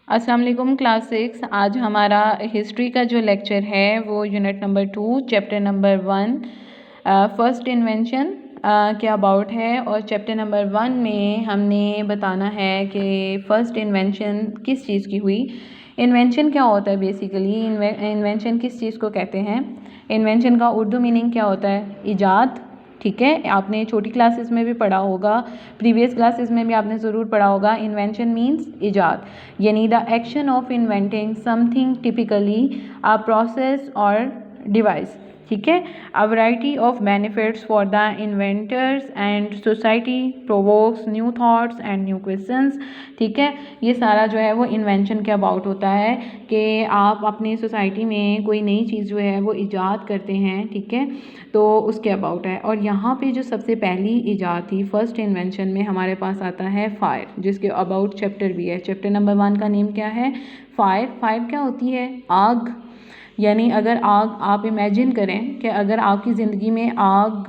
अस्सलाम वालेकुम क्लास 6। आज हमारा हिस्ट्री का जो लेक्चर है वो unit number 2 chapter number 1 first invention के अबाउट है। और चैप्टर नंबर 1 में हमने बताना है कि फ़र्स्ट इन्वेंशन किस चीज़ की हुई। इन्वेंशन क्या होता है बेसिकली, इन्वेंशन किस चीज़ को कहते हैं, इन्वेंशन का उर्दू मीनिंग क्या होता है, ईजाद। ठीक है, आपने छोटी क्लासेस में भी पढ़ा होगा, प्रीवियस क्लासेस में भी आपने ज़रूर पढ़ा होगा। इन्वेंशन मीन्स ईजाद, यानी the action of inventing something, typically a process और डिवाइस। ठीक है, a variety of benefits for the inventors and society, provokes new thoughts and new questions. ठीक है, ये सारा जो है वो इन्वेंशन के अबाउट होता है कि आप अपनी सोसाइटी में कोई नई चीज़ जो है वो ईजाद करते हैं। ठीक है, तो उसके अबाउट है। और यहाँ पे जो सबसे पहली ईजाद थी फर्स्ट इन्वेंशन में, हमारे पास आता है फायर, जिसके अबाउट चैप्टर भी है। चैप्टर नंबर 1 का नेम क्या है, फायर। फायर क्या होती है, आग। यानी अगर आग, आप इमेजिन करें कि अगर आपकी ज़िंदगी में आग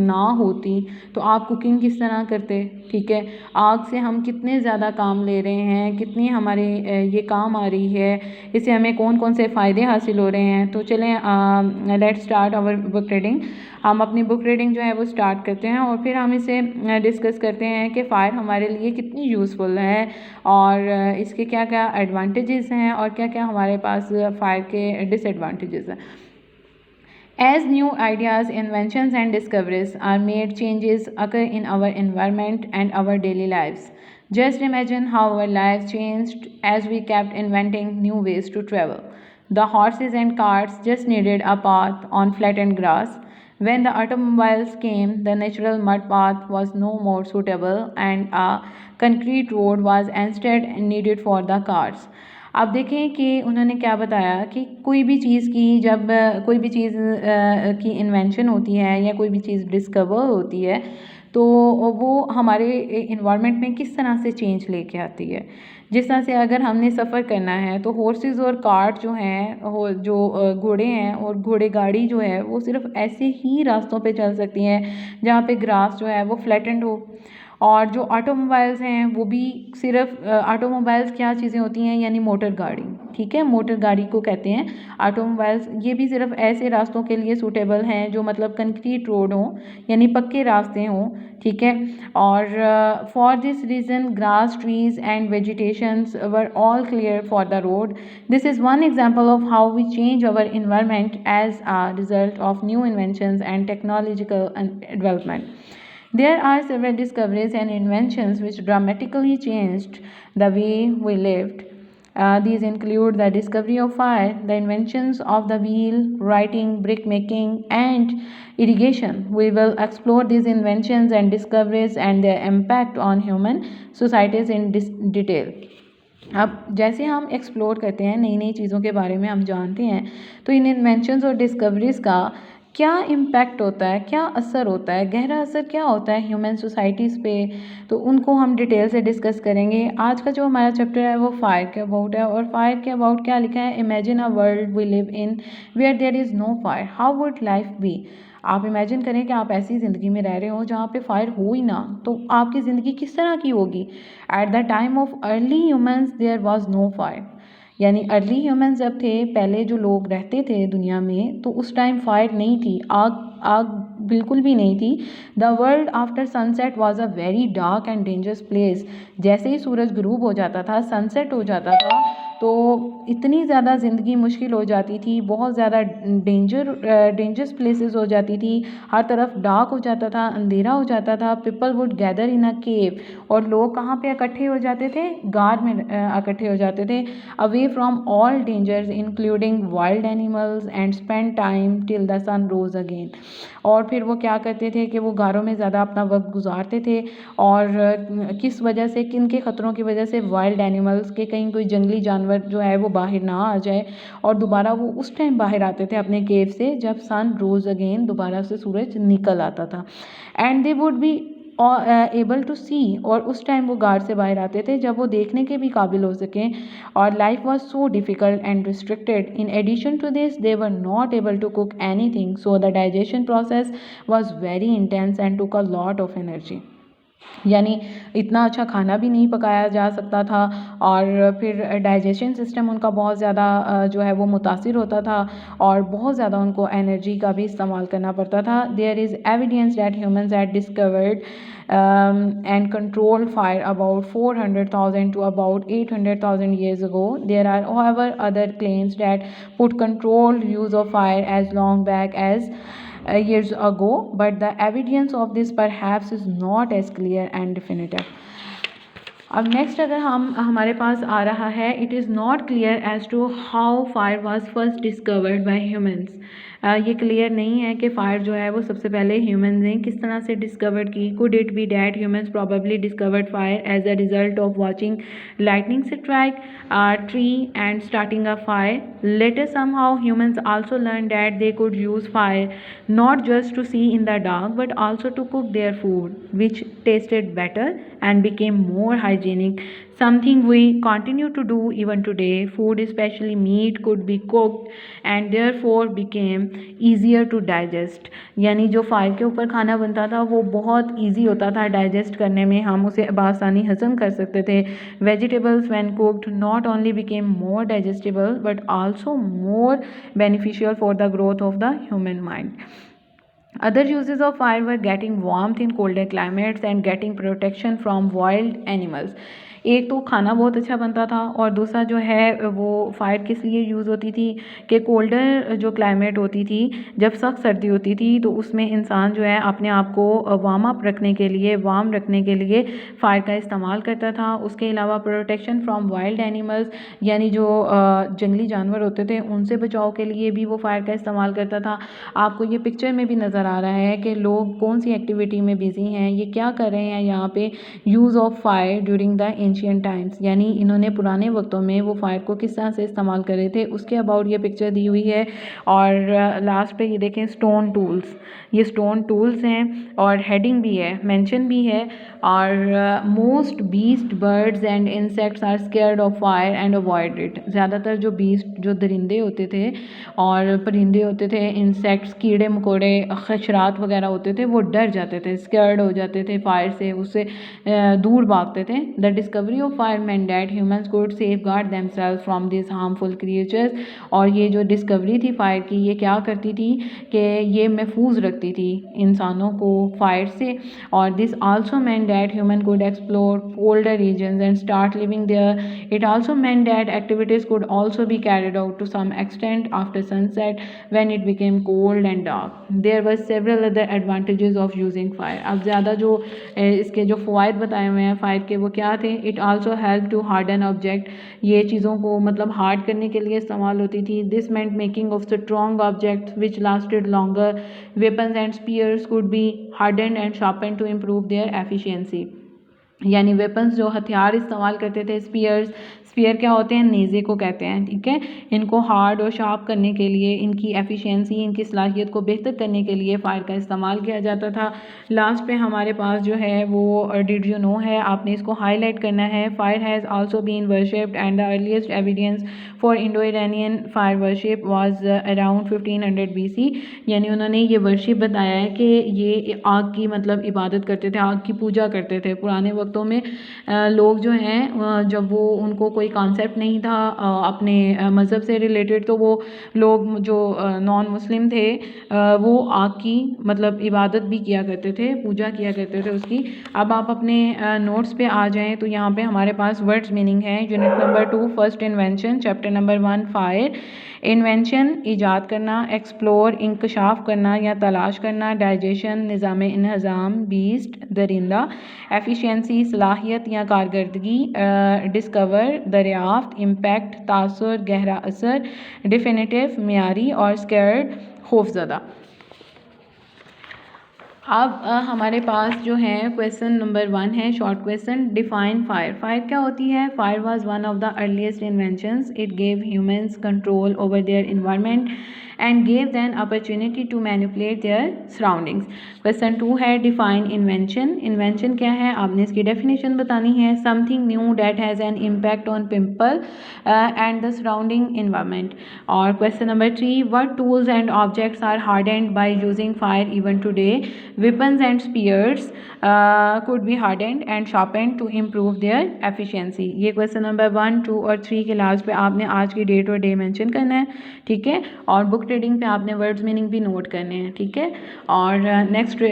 ना होती तो आप कुकिंग किस तरह करते। ठीक है, आग से हम कितने ज़्यादा काम ले रहे हैं, कितनी हमारे ये काम आ रही है, इससे हमें कौन कौन से फ़ायदे हासिल हो रहे हैं। तो चलें, let's start our book reading. हम अपनी बुक रीडिंग जो है वो स्टार्ट करते हैं और फिर हम इसे डिस्कस करते हैं कि फ़ायर हमारे लिए कितनी यूज़फुल है और इसके क्या क्या एडवांटेजेस हैं और क्या क्या हमारे पास फ़ायर के डिसएडवांटेजेस हैं। As new ideas, inventions, and discoveries are made, changes occur in our environment and our daily lives. Just imagine how our lives changed as we kept inventing new ways to travel. The horses and carts just needed a path on flattened grass. When the automobiles came, the natural mud path was no more suitable, and a concrete road was instead needed for the cars. आप देखें कि उन्होंने क्या बताया कि कोई भी चीज़ की जब कोई भी चीज़ की इन्वेंशन होती है या कोई भी चीज़ डिस्कवर होती है तो वो हमारे इन्वायरमेंट में किस तरह से चेंज लेके आती है। जिस तरह से अगर हमने सफ़र करना है तो हॉर्सेस और कार्ट जो हैं, जो घोड़े हैं और घोड़े गाड़ी जो है वो सिर्फ ऐसे ही रास्तों पे चल सकती हैं जहाँ पे ग्रास जो है वो फ्लैटेंड हो। और जो ऑटोमोबाइल्स हैं वो भी सिर्फ ऑटोमोबाइल्स क्या चीज़ें होती हैं, यानी मोटर गाड़ी। ठीक है, मोटर गाड़ी को कहते हैं ऑटोमोबाइल्स। ये भी सिर्फ ऐसे रास्तों के लिए सूटेबल हैं जो मतलब कंक्रीट रोड हों, यानी पक्के रास्ते हों। ठीक है, और for this reason grass, trees and vegetations were all clear for the road. This is one example of how we change our environment as a result of new inventions and technological development. There are several discoveries and inventions which dramatically changed the way we lived. These include the discovery of fire, the inventions of the wheel, writing, brick making, and irrigation. We will explore these inventions and discoveries and their impact on human societies in detail. अब जैसे हम explore करते हैं, नई नई चीज़ों के बारे में हम जानते हैं, तो इन इन्वेंशंस और डिस्कवरीज़ का क्या इम्पैक्ट होता है, क्या असर होता है, गहरा असर क्या होता है ह्यूमन सोसाइटीज़ पे, तो उनको हम डिटेल से डिस्कस करेंगे। आज का जो हमारा चैप्टर है वो फायर के अबाउट है। और फायर के अबाउट क्या लिखा है, imagine a world we live in where there is no fire, how would life be. आप इमेजिन करें कि आप ऐसी ज़िंदगी में रह रहे हो जहाँ पे फायर हो ही ना, तो आपकी ज़िंदगी किस तरह की होगी। At the time of early humans there was no fire, यानी अर्ली ह्यूमन्स जब थे, पहले जो लोग रहते थे दुनिया में, तो उस टाइम फायर नहीं थी, आग आग बिल्कुल भी नहीं थी। The world after sunset was a very dark and dangerous place. जैसे ही सूरज ग्रूब हो जाता था, सनसेट हो जाता था, तो इतनी ज़्यादा ज़िंदगी मुश्किल हो जाती थी, बहुत ज़्यादा डेंजरस प्लेसेस हो जाती थी, हर तरफ डार्क हो जाता था, अंधेरा हो जाता था। पीपल वुड गैदर इन अ केव, और लोग कहाँ पे इकट्ठे हो जाते थे, गार में इकट्ठे हो जाते थे, away from all dangers including wild animals, and spend time till the sun rose again. और फिर वो क्या करते थे कि वो गारों में ज़्यादा अपना वक्त गुजारते थे। और किस वजह से, किन के ख़तरों की वजह से, वाइल्ड एनिमल्स के, कहीं कोई जंगली जानवर जो है वो बाहर ना आ जाए। और दोबारा वो उस टाइम बाहर आते थे अपने केव से जब सन रोज अगेन, दोबारा से सूरज निकल आता था। And they would be able to see, और उस टाइम वो गार से बाहर आते थे जब वो देखने के भी काबिल हो सकें। और life was so difficult and restricted. In addition to this they were not able to cook anything, so the digestion process was very intense and took a lot of energy. यानी इतना अच्छा खाना भी नहीं पकाया जा सकता था और फिर डाइजेशन सिस्टम उनका बहुत ज़्यादा जो है वो मुतासिर होता था और बहुत ज़्यादा उनको एनर्जी का भी इस्तेमाल करना पड़ता था. There is evidence that humans had discovered and controlled fire about 400,000 to about 800,000 years ago. There are, however, other claims that put controlled use of fire as long back as years ago, but the evidence of this perhaps is not as clear and definitive. अब next अगर हमारे पास आ रहा है, it is not clear as to how fire was first discovered by humans. ये clear नहीं है कि फ़ायर जो है वो सबसे पहले ह्यूमंस ने किस तरह से डिस्कवर की. Could it be that humans probably discovered fire as a result of watching lightning strike a tree and starting a fire. Later somehow humans also learned that they could use fire not just to see in the dark but also to cook their food, which tasted better and became more hygienic, something we continue to do even today. Food, especially meat, could be cooked and therefore became easier to digest. यानी जो fire के ऊपर खाना बनता था वो बहुत easy होता था डाइजेस्ट करने में, हम उसे बआसानी हज़म कर सकते थे. Vegetables when cooked not only became more digestible but also more beneficial for the growth of the human mind. Other uses of fire were getting warmth in colder climates and getting protection from wild animals. एक तो खाना बहुत अच्छा बनता था और दूसरा जो है वो फायर किस लिए यूज़ होती थी कि कोल्डर जो क्लाइमेट होती थी, जब सख्त सर्दी होती थी तो उसमें इंसान जो है अपने आप को वार्म अप रखने के लिए, वार्म रखने के लिए फ़ायर का इस्तेमाल करता था. उसके अलावा प्रोटेक्शन फ्रॉम वाइल्ड एनिमल्स, यानी जो जंगली जानवर होते थे उनसे बचाव के लिए भी वो फायर का इस्तेमाल करता था. आपको ये पिक्चर में भी नज़र आ रहा है कि लोग कौन सी एक्टिविटी में बिज़ी हैं, ये क्या कर रहे हैं यहाँ पे. Use of fire during the ancient times, यानी इन्होंने पुराने वक्तों में वो फायर को किस तरह से इस्तेमाल कर रहे थे उसके अबाउट ये पिक्चर दी हुई है. और लास्ट पे ये देखें स्टोन टूल्स, ये स्टोन टूल्स हैं और हेडिंग भी है, मेंशन भी है. और most beast birds and insects are scared of fire and avoid it. ज़्यादातर जो बीस्ट, जो दरिंदे होते थे और परिंदे होते थे, इंसेक्ट्स, कीड़े मकोड़े, खशरात वगैरह होते थे, वो डर जाते थे, स्केयर्ड हो जाते थे फायर से, उससे दूर भागते थे. The discovery of fire meant that humans could safeguard themselves from this harmful creatures. और ये जो डिस्कवरी थी फायर की, ये क्या करती थी कि ये महफूज रखती थी इंसानों को फायर से. और this also meant that human could explore colder regions and start living there. It also meant that activities could also be carried out to some extent after sunset when it became cold and dark. There were several other advantages of using fire. अब ज़्यादा जो इसके जो फ़वाइद बताए हुए हैं fire के वो क्या थे. It also helped to harden object. ये चीज़ों को मतलब हार्ड करने के लिए इस्तेमाल होती थी. This meant making of strong objects which lasted longer. Weapons and spears could be hardened and sharpened to improve their efficiency. यानी वेपन्स, जो हथियार इस्तेमाल करते थे, स्पीयर्स, स्पीयर क्या होते हैं, नेज़े को कहते हैं, ठीक है. इनको हार्ड और शार्प करने के लिए, इनकी एफिशिएंसी, इनकी सलाहियत को बेहतर करने के लिए फ़ायर का इस्तेमाल किया जाता था. लास्ट पे हमारे पास जो है वो डिड यू नो है, आपने इसको हाईलाइट करना है. Fire has also been worshipped and the earliest evidence for Indo Iranian fire worship was around 1500 BC. यानी उन्होंने ये वर्शिप बताया है कि ये आग की मतलब इबादत करते थे, आग की पूजा करते थे. पुराने वक्तों में लोग जो हैं जब वो उनको कोई कॉन्सेप्ट नहीं था अपने मज़हब से रिलेटेड, तो वो लोग जो नॉन मुस्लिम थे वो आग की मतलब इबादत भी किया करते थे, पूजा किया करते थे उसकी. अब आप अपने नोट्स पे आ जाएं तो यहाँ पे हमारे पास वर्ड्स मीनिंग है. Unit number 2 first invention, chapter number 1 fire. Invention ईजाद करना, एक्सप्लोर इंकशाफ करना या तलाश करना, डाइजेशन निज़ाम इंहज़ाम, बीस्ट दरिंदा, एफिशिएंसी सलाहियत या कारकर्दगी, डिस्कवर दरियाफ्त, इम्पैक्ट तासुर गहरा असर, डिफिनेटिव मियारी और स्केर्ड खौफज़दा. अब हमारे पास जो है क्वेश्चन नंबर 1 है, short question. Define fire. Fire क्या होती है? Fire was one of the earliest inventions. It gave humans control over their environment and gave them opportunity to manipulate their surroundings. Question 2 है define invention. Invention क्या है, आपने इसकी definition बतानी है। Something new that has an impact on people and the surrounding environment. और question number 3, what tools and objects are hardened by using fire even today. Weapons and spears could be hardened and sharpened to improve their efficiency। ये question number 1, 2 और 3 के last पे आपने आज की date और day mention करना है, ठीक है। और बुक रीडिंग पे आपने वर्ड्स मीनिंग भी नोट करने हैं, ठीक है। और नेक्स्ट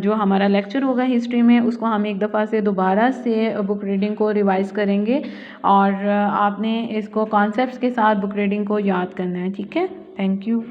जो हमारा लेक्चर होगा हिस्ट्री में, उसको हम एक दफ़ा से दोबारा से बुक रीडिंग को रिवाइज़ करेंगे और आपने इसको कॉन्सेप्ट्स के साथ बुक रीडिंग को याद करना है, ठीक है। Thank you.